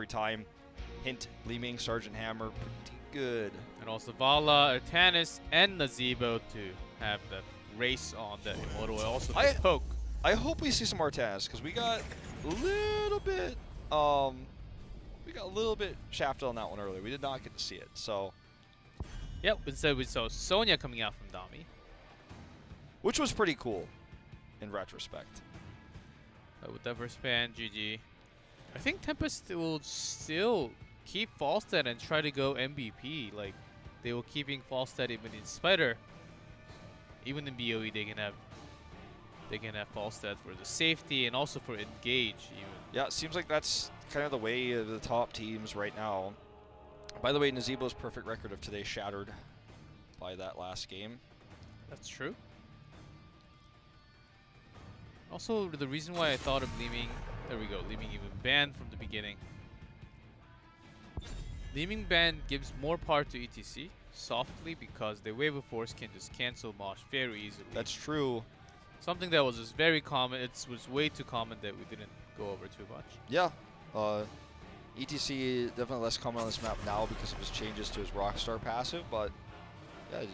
every time. Hint, Li-Ming, Sergeant Hammer, pretty good. And also Vala, Artanis, and Nazebo to have the race on the Immortal. Also the poke. I hope we see some Artanis, because we got a little bit shafted on that one earlier. We did not get to see it, so. Yep, instead we saw Sonya coming out from Dami. Which was pretty cool, in retrospect. With that first ban, GG. I think Tempest will still keep Falstad and try to go MVP. Like, they were keeping Falstad even in Spider. Even in BOE, they can have Falstad for the safety and also for engage even. Yeah, it seems like that's kind of the way of the top teams right now. By the way, Nazebo's perfect record of today shattered by that last game. That's true. Also, the reason why I thought of Li-Ming, there we go, Li-Ming even banned from the beginning. Li-Ming ban gives more power to ETC softly because the Wave of Force can just cancel Mosh very easily. That's true. Something that was just very common. It was way too common that we didn't go over too much. Yeah. ETC definitely less common on this map now because of his changes to his Rockstar passive, but yeah,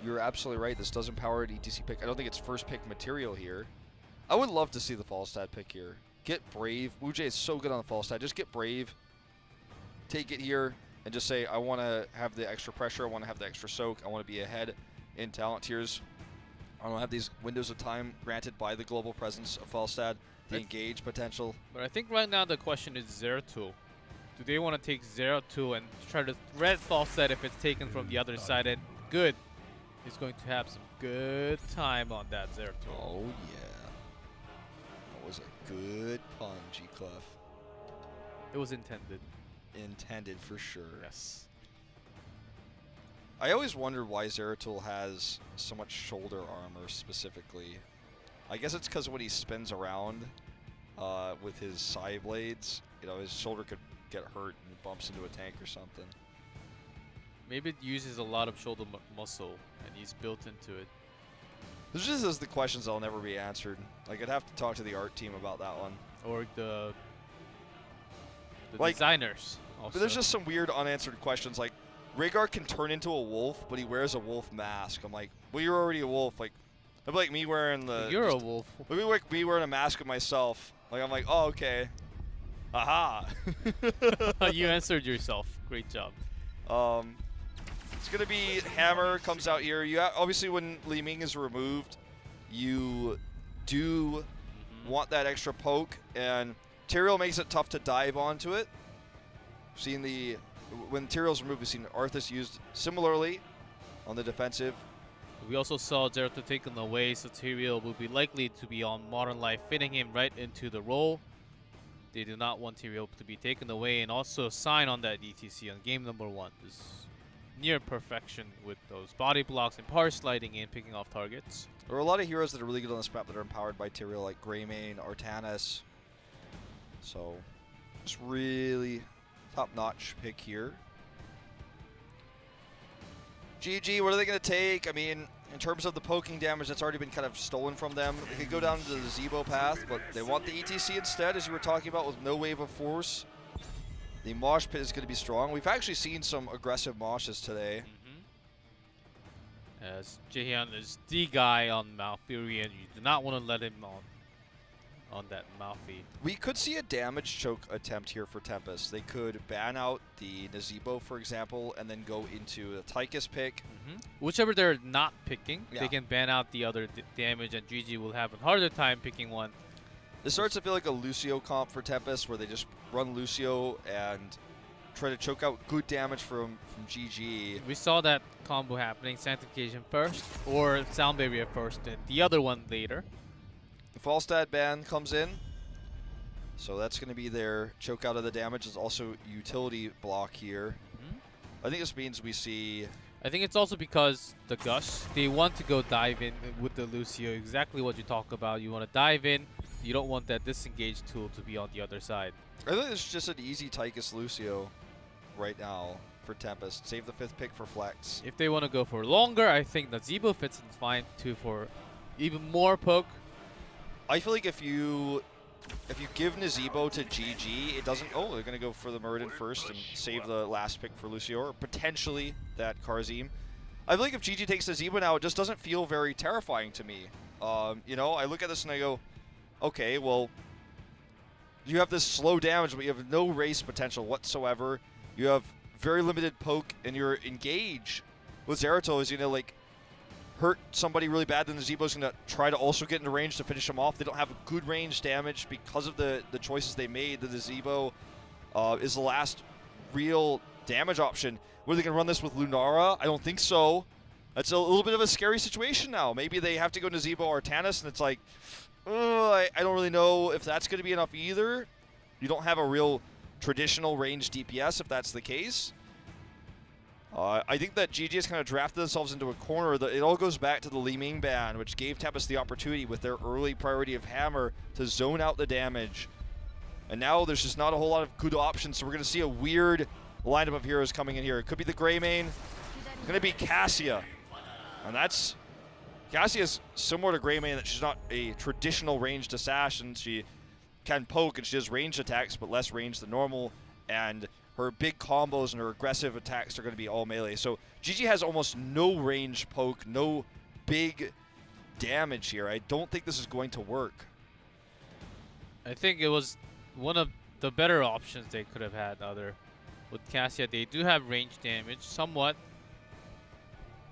you're absolutely right. This does empower an ETC pick. I don't think it's first pick material here. I would love to see the Falstad pick here. Get Brave. Wu-Jay is so good on the Falstad. Just get Brave. Take it here and just say, I want to have the extra pressure. I want to have the extra soak. I want to be ahead in talent tiers. I want to have these windows of time granted by the global presence of Falstad, the engage potential. But I think right now the question is Zeratul. Do they want to take Zeratul and try to red Falstad if it's taken from the other side? And good. He's going to have some good time on that Zeratul. Oh, yeah. Was a good pun, G-Clef. It was intended. Intended for sure. Yes. I always wondered why Zeratul has so much shoulder armor specifically. I guess it's because when he spins around with his side blades, you know, his shoulder could get hurt and bumps into a tank or something. Maybe it uses a lot of shoulder muscle and he's built into it. This just is the questions that'll never be answered. Like, I'd have to talk to the art team about that one. Or the like, designers also. But there's just some weird unanswered questions. Like, Rhaegar can turn into a wolf, but he wears a wolf mask. I'm like, well, you're already a wolf. Like, it'd be like me wearing the... You're a wolf. It'd be like me wearing a mask of myself. Like, I'm like, oh, okay. Aha. You answered yourself. Great job. It's going to be Hammer comes out here. You obviously, when Li-Ming is removed, you do want that extra poke, and Tyrael makes it tough to dive onto it. When Tyrael's removed, we've seen Arthas used similarly on the defensive. We also saw Zeratul taken away, so Tyrael will be likely to be on Modern Life, fitting him right into the role. They do not want Tyrael to be taken away, and also sign on that ETC on game number 1. This near perfection with those body blocks and power sliding in, picking off targets. There are a lot of heroes that are really good on this map that are empowered by Tyrael, like Greymane, Artanis. So, just really top-notch pick here. GG, what are they going to take? I mean, in terms of the poking damage that's already been kind of stolen from them, they could go down to the Zebo path, but they want the ETC instead, as you were talking about, with no wave of force. The mosh pit is going to be strong. We've actually seen some aggressive moshes today. As Jaehyun is the guy on Malfurion, you do not want to let him on that Malfi. We could see a damage choke attempt here for Tempest. They could ban out the Nazebo, for example, and then go into a Tychus pick. Whichever they're not picking, they can ban out the other damage, and GG will have a harder time picking one. This starts to feel like a Lucio comp for Tempest, where they just run Lucio and try to choke out good damage from GG. We saw that combo happening, Sanctification first, or Sound Barrier first, and the other one later. The Falstad ban comes in, so that's going to be their choke out of the damage. There's also utility block here. I think this means we see... I think it's also because the Gush, they want to go dive in with the Lucio, exactly what you talk about. You want to dive in, you don't want that disengage tool to be on the other side. I think it's just an easy Tychus Lucio right now for Tempest. Save the 5th pick for flex. If they want to go for longer, I think Nazebo fits in fine too for even more poke. I feel like if you if you give Nazebo to GG, it doesn't. Oh, they're gonna go for the Muradin first and save the last pick for Lucio, or potentially that Karzim. I feel like if GG takes Nazebo now, it just doesn't feel very terrifying to me. You know, I look at this and I go, okay, well, you have this slow damage, but you have no race potential whatsoever. You have very limited poke, and your engage with Zeratul is gonna like hurt somebody really bad. Then the Zebo's gonna try to also get into range to finish him off. They don't have good range damage because of the choices they made. The Zebo is the last real damage option. Were they gonna run this with Lunara? I don't think so. That's a little bit of a scary situation now. Maybe they have to go Nazebo or Tannis, and it's like, I don't really know if that's gonna be enough either. You don't have a real traditional range DPS if that's the case. I think that GG has kind of drafted themselves into a corner. It all goes back to the Li Ming ban, which gave Tempest the opportunity with their early priority of Hammer to zone out the damage. And now there's just not a whole lot of good options, so we're going to see a weird lineup of heroes coming in here. It could be the Grey Mane. It's going to be Cassia. And that's... Cassia's similar to Grey Mane, that she's not a traditional ranged assassin. She can poke and she has ranged attacks, but less range than normal. And her big combos and her aggressive attacks are going to be all melee. So GG has almost no range poke, no big damage here. I don't think this is going to work. I think it was one of the better options they could have had with Cassia. They do have range damage, somewhat.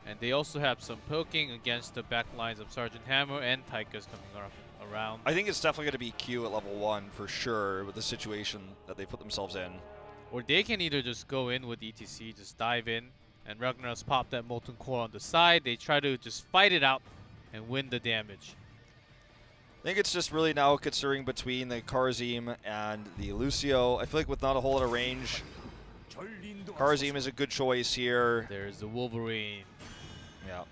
And they also have some poking against the back lines of Sergeant Hammer and Taika's coming around. I think it's definitely going to be Q at level 1 for sure with the situation that they put themselves in. Or they can either just go in with ETC, just dive in, and Ragnar's pop that Molten Core on the side. They try to just fight it out and win the damage. I think it's just really now considering between the Karzim and the Lucio. I feel like with not a whole lot of range, Karzim is a good choice here. There's the Wolverine. Yeah.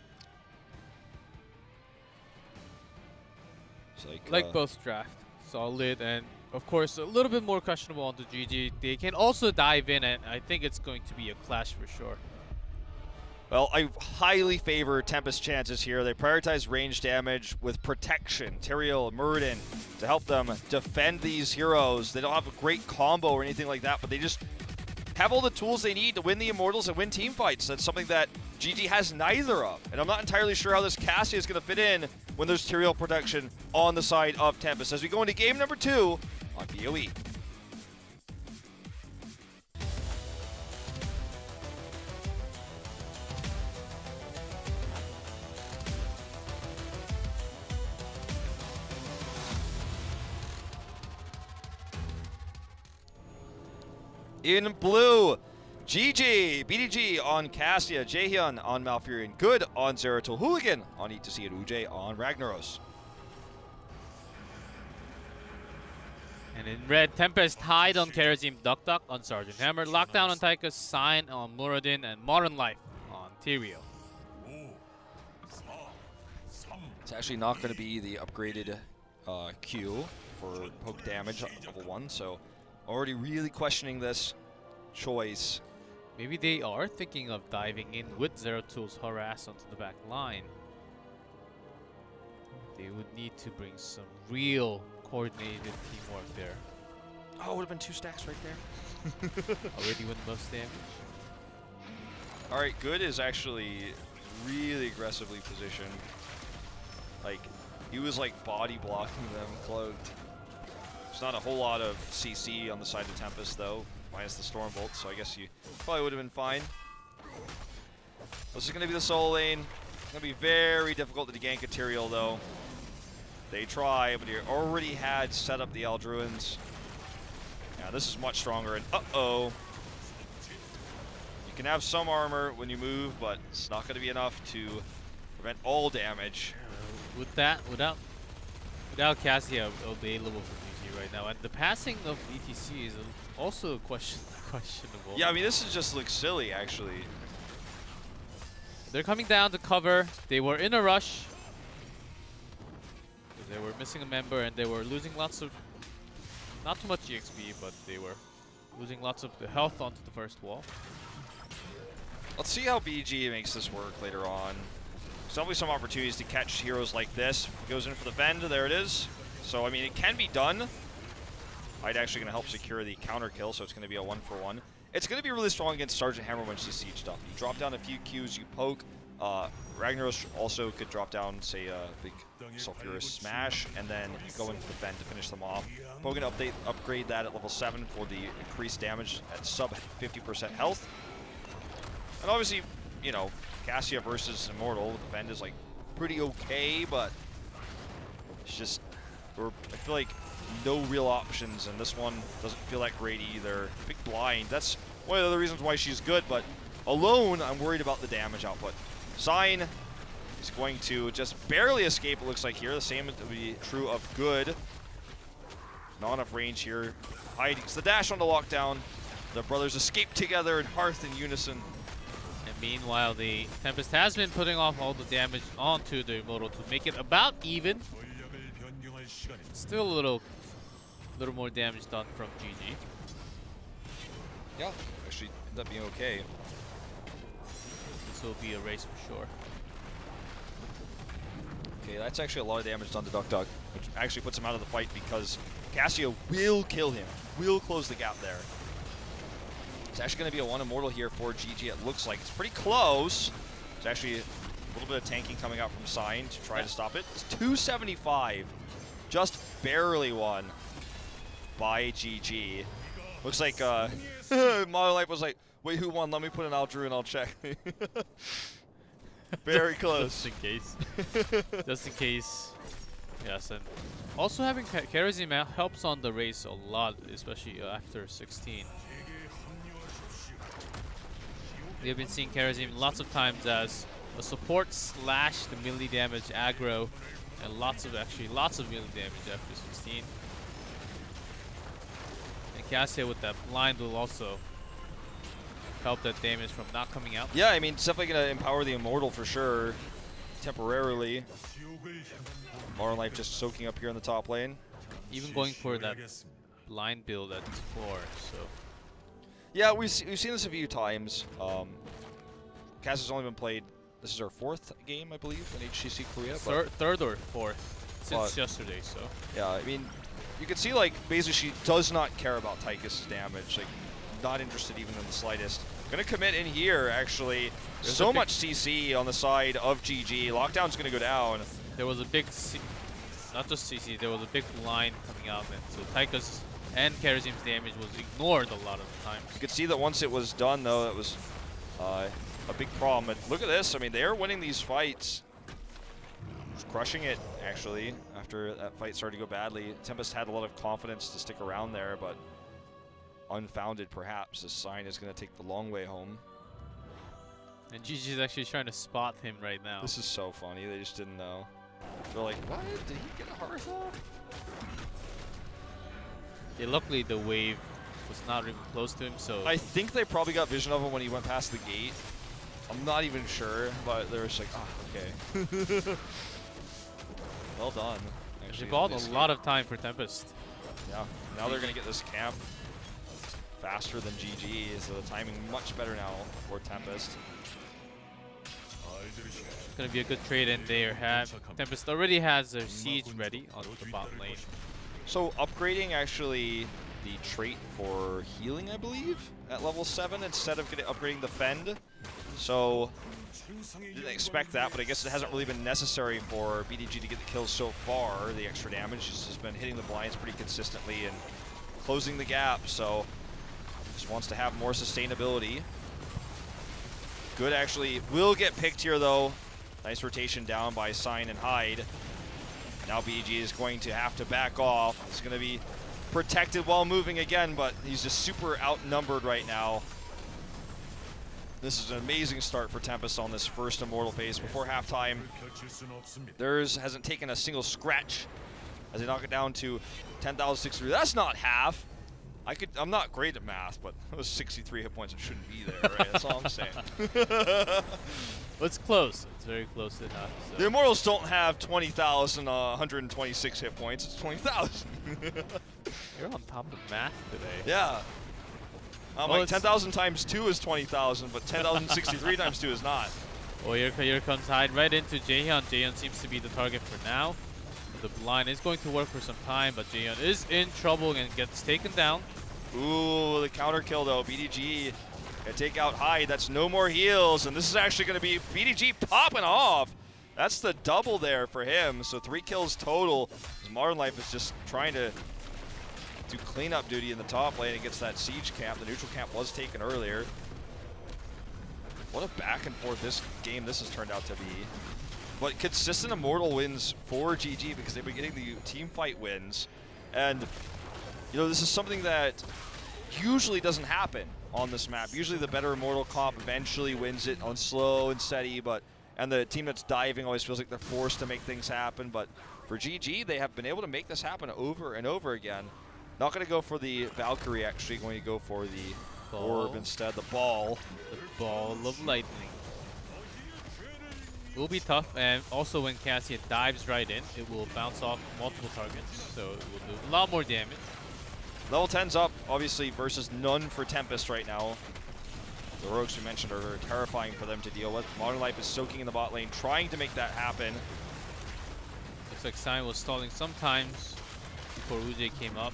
It's like both draft. Solid, and of course a little bit more questionable on the GG. They can also dive in, and I think it's going to be a clash for sure. Well, I highly favor Tempest chances here. They prioritize range damage with protection, Tyrael, Muradin, to help them defend these heroes. They don't have a great combo or anything like that, but they just have all the tools they need to win the Immortals and win team fights. That's something that GG has neither of. And I'm not entirely sure how this Cassia is going to fit in when there's Tyrael protection on the side of Tempest. As we go into game number 2 on BOE. In blue, GG, BDG on Cassia, Jaehyun on Malfurion, Good on Zeratul, Hooligan on ETC, and Ujay on Ragnaros. And in red, Tempest hide on Karazim, Duck Duck on Sergeant Hammer, Lockdown on Taika, Sign on Muradin, and Modern Life on Tyrael. It's actually not going to be the upgraded Q for poke damage at level 1, so already really questioning this choice. Maybe they are thinking of diving in with Zeratul's harass onto the back line. They would need to bring some real coordinated teamwork there. Oh, it would have been 2 stacks right there. Already with most damage. All right, Good is actually really aggressively positioned. Like, he was like body blocking them cloaked. There's not a whole lot of CC on the side of Tempest though, minus the Stormbolt, so I guess you probably would have been fine. This is going to be the solo lane. It's going to be very difficult to gank a Tyrael though. They try, but he already had set up the Eldruins. Yeah, this is much stronger, and uh-oh. You can have some armor when you move, but it's not going to be enough to prevent all damage. With that, without Cassia available for GG right now, and the passing of ETC is also questionable. Yeah, I mean, this is just looks silly, actually. They're coming down to cover. They were in a rush. They were missing a member, and they were losing lots of, not too much EXP, but they were losing lots of the health onto the first wall. Let's see how BG makes this work later on. There's definitely some opportunities to catch heroes like this. Goes in for the bend, there it is. So, I mean, it can be done. Hyde actually going to help secure the counter kill, so it's going to be a 1-for-1. It's going to be really strong against Sergeant Hammer when she's sieged up. You drop down a few Qs, you poke. Ragnaros also could drop down, say, a big Sulfurous Smash, and then you go into the Defend to finish them off. Poke and upgrade that at level 7 for the increased damage at sub 50% health. And obviously, you know, Cassia versus Immortal, the Defend is like pretty okay, but it's just, I feel like no real options, and this one doesn't feel that great either. Big blind, that's one of the reasons why she's good, but alone, I'm worried about the damage output. Sign is going to just barely escape, it looks like here. The same would be true of Good. Not enough range here. Hyde gets the dash on the lockdown. The brothers escape together in Hearth in unison. And meanwhile, the Tempest has been putting off all the damage onto the Immortal to make it about even. Still a little more damage done from GG. Yeah, actually ended up being okay. This will be a race for sure. Okay, that's actually a lot of damage done to Duck Duck, which actually puts him out of the fight because Cassia will kill him, will close the gap there. It's actually going to be a 1 Immortal here for GG, it looks like. It's pretty close. It's actually a little bit of tanking coming out from Sign to try to stop it. It's 275, just barely won by GG. Looks like Monolife was like, wait, who won? Let me put an Aldru and I'll check. Very close. Just in case. Just in case. Yes, and also having Charism helps on the race a lot, especially after 16. We have been seeing Charism lots of times as a support slash the melee damage aggro, and lots of melee damage after 16. And Cassia with that blind will also help that damage from not coming out. Yeah, I mean, it's definitely going to empower the Immortal for sure, temporarily. Monolife just soaking up here in the top lane. Even going for that blind build at 4, so. Yeah, we've seen this a few times. Cassia's only been played, this is our 4th game, I believe, in HGC Korea. Third or 4th since yesterday, so. Yeah, I mean, you can see, like, basically she does not care about Tychus' damage. Like, not interested even in the slightest. Gonna commit in here, actually. There's so much CC on the side of GG. Lockdown's gonna go down. There was a big, not just CC, there was a big line coming out, and so Tychus and Charism's damage was ignored a lot of the time. You could see that once it was done, though, it was a big problem. But look at this. I mean, they are winning these fights. Just crushing it, actually, after that fight started to go badly. Tempest had a lot of confidence to stick around there, but unfounded, perhaps. This Sign is going to take the long way home. And GG's actually trying to spot him right now. This is so funny. They just didn't know. They're like, what? Did he get a Hearth off? Yeah, luckily the wave was not even close to him, so. I think they probably got vision of him when he went past the gate. I'm not even sure, but they were just like, oh, okay. Well done. They bought a lot of time for Tempest. Yeah, now they're going to get this camp faster than GG, so the timing much better now for Tempest. It's going to be a good trade in there. Tempest already has their siege ready on the bot lane. So upgrading actually the trait for healing, I believe, at level 7 instead of upgrading the Fend. So didn't expect that, but I guess it hasn't really been necessary for BDG to get the kills so far. The extra damage has been hitting the blinds pretty consistently and closing the gap, so just wants to have more sustainability. Good actually will get picked here though. Nice rotation down by Sign and Hyde. Now BDG is going to have to back off. He's going to be protected while moving again, but he's just super outnumbered right now. This is an amazing start for Tempest on this first Immortal phase. Before halftime, theirs hasn't taken a single scratch as they knock it down to 10,063. That's not half. I'm not great at math, but it was 63 hit points. It shouldn't be there, right? That's all I'm saying. Well, it's close. It's very close enough. So. The Immortals don't have 20,126 hit points. It's 20,000. You're on top of math today. Yeah. Like 10,000 times 2 is 20,000, but 10,063 times 2 is not. Well, here comes Hyde right into Jaehyun. Jaehyun seems to be the target for now. The blind is going to work for some time, but Jaehyun is in trouble and gets taken down. Ooh, the counter kill though. BDG gonna take out Hyde. That's no more heals, and this is actually gonna be BDG popping off. That's the double there for him. So 3 kills total. As Modern Life is just trying to do cleanup duty in the top lane against that siege camp. The neutral camp was taken earlier. What a back and forth this has turned out to be. But consistent Immortal wins for GG because they've been getting the team fight wins. And, you know, this is something that usually doesn't happen on this map. Usually the better Immortal comp eventually wins it on slow and steady, and the team that's diving always feels like they're forced to make things happen. But for GG, they have been able to make this happen over and over again. Not going to go for the Valkyrie, actually going to go for the orb instead, the ball. The ball of lightning. Will be tough, and also when Cassia dives right in, it will bounce off multiple targets, so it will do a lot more damage. Level 10's up, obviously, versus none for Tempest right now. The rogues we mentioned are very terrifying for them to deal with. Modern Life is soaking in the bot lane, trying to make that happen. Looks like Sign was stalling sometimes before Uj came up.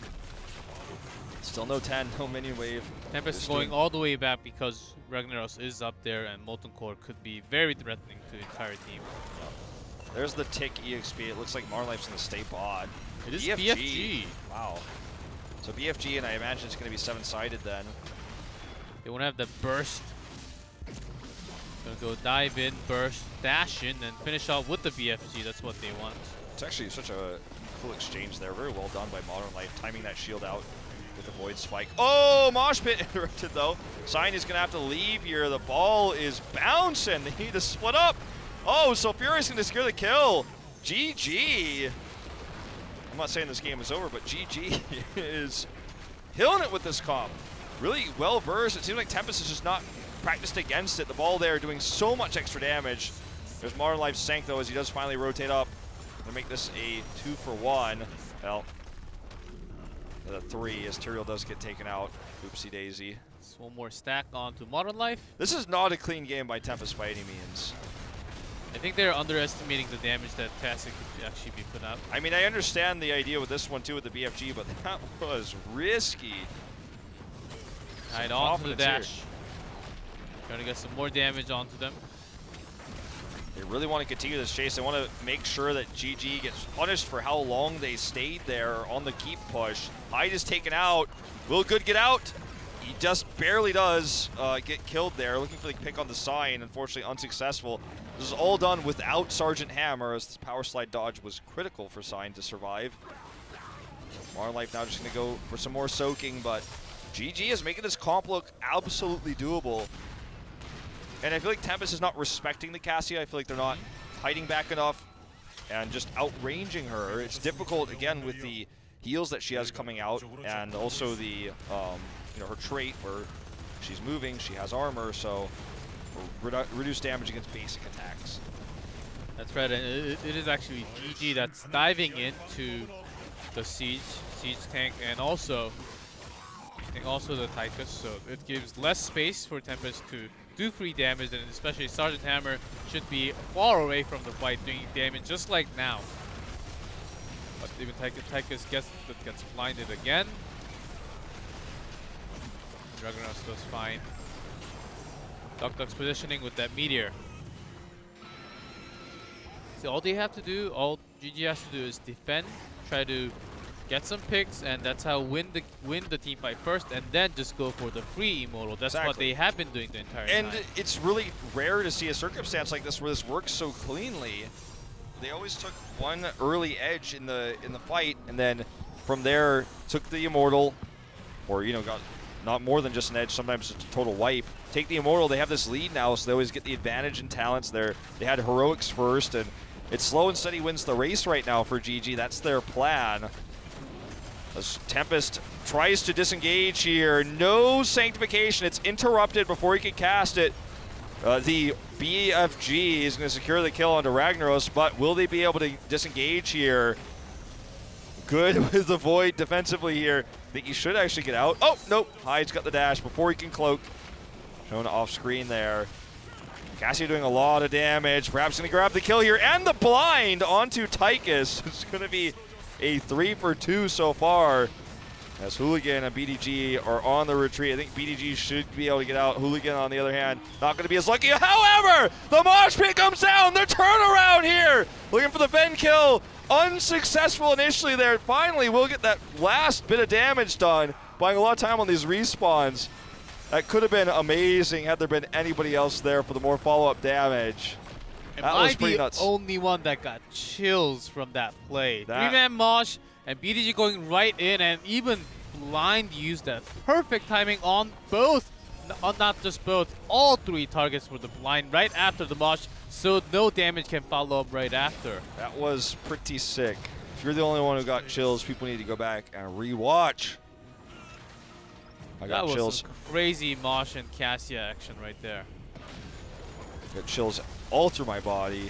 Still no 10, no minion wave. Tempest is going all the way back because Ragnaros is up there, and Molten Core could be very threatening to the entire team. There's the tick EXP. It looks like Modern Life's going to stay bot. It is BFG. Wow. So BFG, and I imagine it's going to be 7-sided then. They want to have the burst. Gonna go dive in, burst, dash in, and finish off with the BFG. That's what they want. It's actually such a cool exchange there. Very well done by Modern Life, timing that shield out with the Void Spike. Oh, Mosh Pit interrupted though. Sign is going to have to leave here. The ball is bouncing. They need to split up. Oh, so Furious going to secure the kill. GG. I'm not saying this game is over, but GG is killing it with this comp. Really well versed. It seems like Tempest is just not practiced against it. The ball there doing so much extra damage. There's Modern Life's Sank though as he does finally rotate up to make this a 2-for-1. Well, the 3 as Tyrael does get taken out. Oopsie daisy. Just one more stack onto Modern Life. This is not a clean game by Tempest by any means. I think they're underestimating the damage that Tassie could actually be put out. I mean, I understand the idea with this one too with the BFG, but that was risky. Right onto the dash. Here. Trying to get some more damage onto them. They really want to continue this chase. They want to make sure that GG gets punished for how long they stayed there on the keep push. Hyde is taken out. Will Good get out? He just barely does get killed there. Looking for the pick on the sign. Unfortunately unsuccessful. This is all done without Sergeant Hammer as this power slide dodge was critical for Sign to survive. Modern Life now just going to go for some more soaking, but GG is making this comp look absolutely doable. And I feel like Tempest is not respecting the Cassia. I feel like they're not hiding back enough and just outranging her. It's difficult, again, with the heals that she has coming out and also the, you know, her trait where she's moving, she has armor, so reduced damage against basic attacks. That's right, and it is actually GG that's diving into the siege tank and also the Tychus, so it gives less space for Tempest to do free damage, and especially Sergeant Hammer should be far away from the fight doing damage just like now. But even Tychus gets blinded again. Ragnaros does fine. Duck's positioning with that meteor. So all they have to do, all GG has to do is defend, try to get some picks, and that's how win the team fight first, and then just go for the free immortal. That's what they have been doing the entire time. And it's really rare to see a circumstance like this where this works so cleanly. They always took one early edge in the fight, and then from there took the immortal, or you know, got not more than just an edge. Sometimes it's a total wipe. Take the immortal. They have this lead now, so they always get the advantage in talents. They had heroics first, and it's slow and steady wins the race right now for GG. That's their plan. As Tempest tries to disengage here, no sanctification. It's interrupted before he can cast it. The BFG is going to secure the kill onto Ragnaros, but will they be able to disengage here? Good with the Void defensively here. I think he should actually get out. Oh, nope. Hyde's got the dash before he can cloak. Shown off screen there. Cassia doing a lot of damage. Perhaps going to grab the kill here. And the blind onto Tychus. It's going to be a 3 for 2 so far. As Hooligan and BDG are on the retreat. I think BDG should be able to get out. Hooligan, on the other hand, not going to be as lucky. However, the mosh pit comes down. Their turnaround here. Looking for the Ven kill. Unsuccessful initially there. Finally, we'll get that last bit of damage done. Buying a lot of time on these respawns. That could have been amazing had there been anybody else there for the more follow-up damage. That was pretty nuts. Am I the only one that got chills from that play? 3-man mosh and BDG going right in, and even Blind used that perfect timing on both, not just both, all 3 targets for the Blind right after the mosh, so no damage can follow up right after. That was pretty sick. If you're the only one who got chills, people need to go back and re-watch. I got that chills. Was some crazy Mosh and Cassia action right there. Got chills all through my body.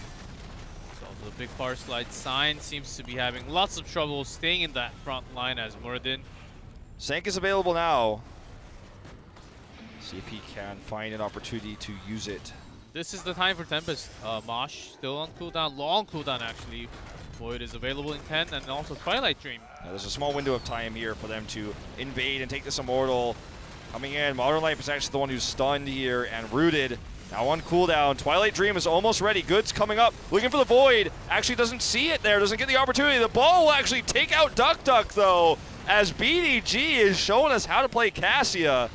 So the big power slide sign seems to be having lots of trouble staying in that front line as Muradin. Sank is available now. See if he can find an opportunity to use it. This is the time for Tempest. Mosh still on cooldown, long cooldown actually. Void is available in 10, and also Twilight Dream. Now, there's a small window of time here for them to invade and take this Immortal. Coming in, Modern Life is actually the one who's stunned here and rooted. Now on cooldown, Twilight Dream is almost ready. Goods coming up, looking for the Void. Actually doesn't see it there, doesn't get the opportunity. The ball will actually take out Duck Duck though, as BDG is showing us how to play Cassia.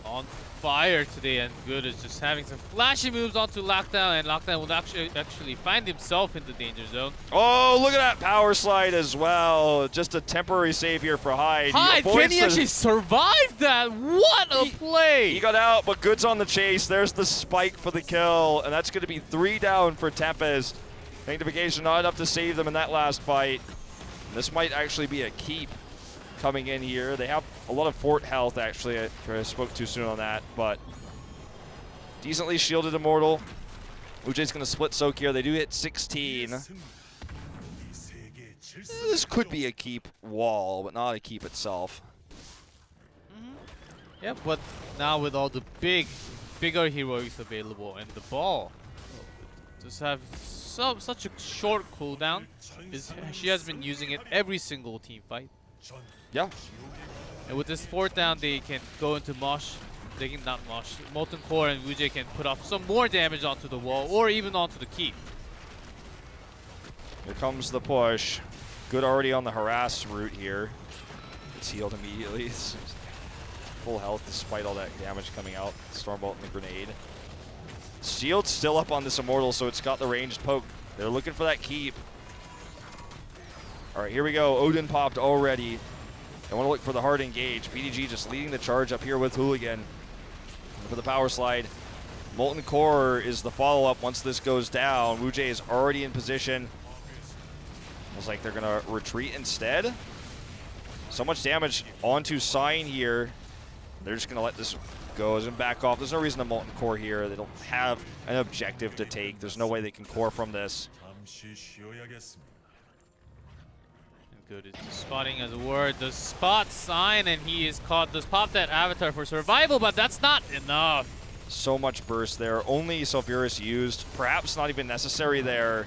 On fire today, and Good is just having some flashy moves onto Lockdown, and Lockdown will actually find himself in the danger zone. Oh, look at that power slide as well. Just a temporary save here for Hyde. Hyde, can he actually survive that? What a play! He got out, but Good's on the chase. There's the spike for the kill, and that's going to be 3 down for Tempest. Sanctification not enough to save them in that last fight. And this might actually be a keep coming in here. They have a lot of fort health, actually. I spoke too soon on that, but decently shielded Immortal. Ujay's going to split soak here. They do hit 16. This could be a keep wall, but not a keep itself. Yep, but now with all the bigger heroics available and the ball, just have such a short cooldown. She has been using it every single team fight. Yeah. And with this 4th down, they can go into Mosh. They can not Mosh. Molten Core and Wujay can put off some more damage onto the wall or even onto the keep. Here comes the push. Good already on the harass route here. It's healed immediately. It's full health despite all that damage coming out. Stormbolt and the grenade. Shield's still up on this Immortal, so it's got the ranged poke. They're looking for that keep. All right, here we go. Odin popped already. They want to look for the hard engage. BDG just leading the charge up here with Hooligan for the power slide. Molten Core is the follow-up once this goes down. Wujay is already in position. Looks like they're going to retreat instead. So much damage onto Sign here. They're just going to let this go and back off. There's no reason to Molten Core here. They don't have an objective to take. There's no way they can core from this. Good is just spotting as a word. The spot Sign, and he is caught. Does pop that avatar for survival, but that's not enough. So much burst there. Only Sulfuris used. Perhaps not even necessary there.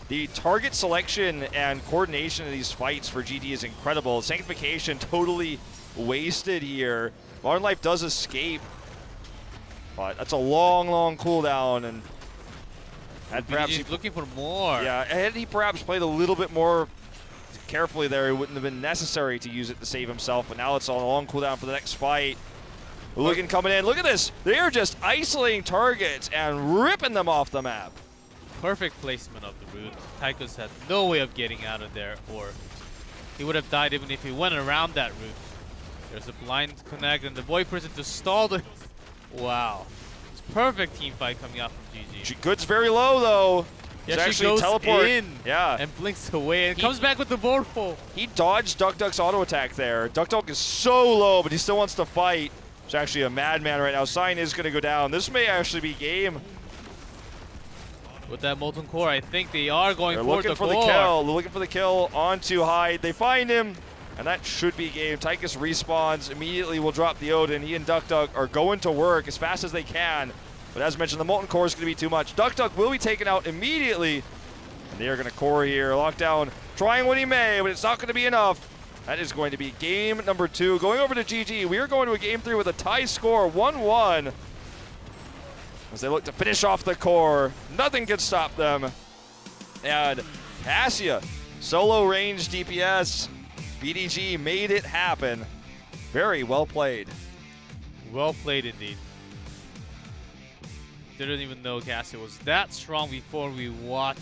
The target selection and coordination of these fights for GD is incredible. Sanctification totally wasted here. Modern Life does escape, but that's a long, long cooldown, and had perhaps he's looking for more. Yeah, had he perhaps played a little bit more carefully there, it wouldn't have been necessary to use it to save himself, but now it's on a long cooldown for the next fight. Looking coming in. Look at this. They are just isolating targets and ripping them off the map. Perfect placement of the route. Tychus had no way of getting out of there, or he would have died even if he went around that route. There's a blind connect and the Void Prison to stall the... Wow. It's perfect team fight coming out from GG. Good's very low though. Yeah, she goes teleport in and blinks away and comes back with the Vorpal. He dodged Duck Duck's auto attack there. Duck Duck is so low, but he still wants to fight. It's actually a madman right now. Sign is going to go down. This may actually be game. With that Molten Core, I think they are going They're for looking the for core. the kill. They're looking for the kill onto Hyde. They find him, and that should be game. Tychus respawns. Immediately will drop the Odin. He and Duck Duck are going to work as fast as they can. But as mentioned, the Molten Core is going to be too much. Duck will be taken out immediately. And they are going to core here. Lockdown trying what he may, but it's not going to be enough. That is going to be game number 2. Going over to GG, we are going to a game 3 with a tie score, 1-1. As they look to finish off the core. Nothing can stop them. And Cassia, solo range DPS. BDG made it happen. Very well played. Well played indeed. Didn't even know Cassia was that strong before we watched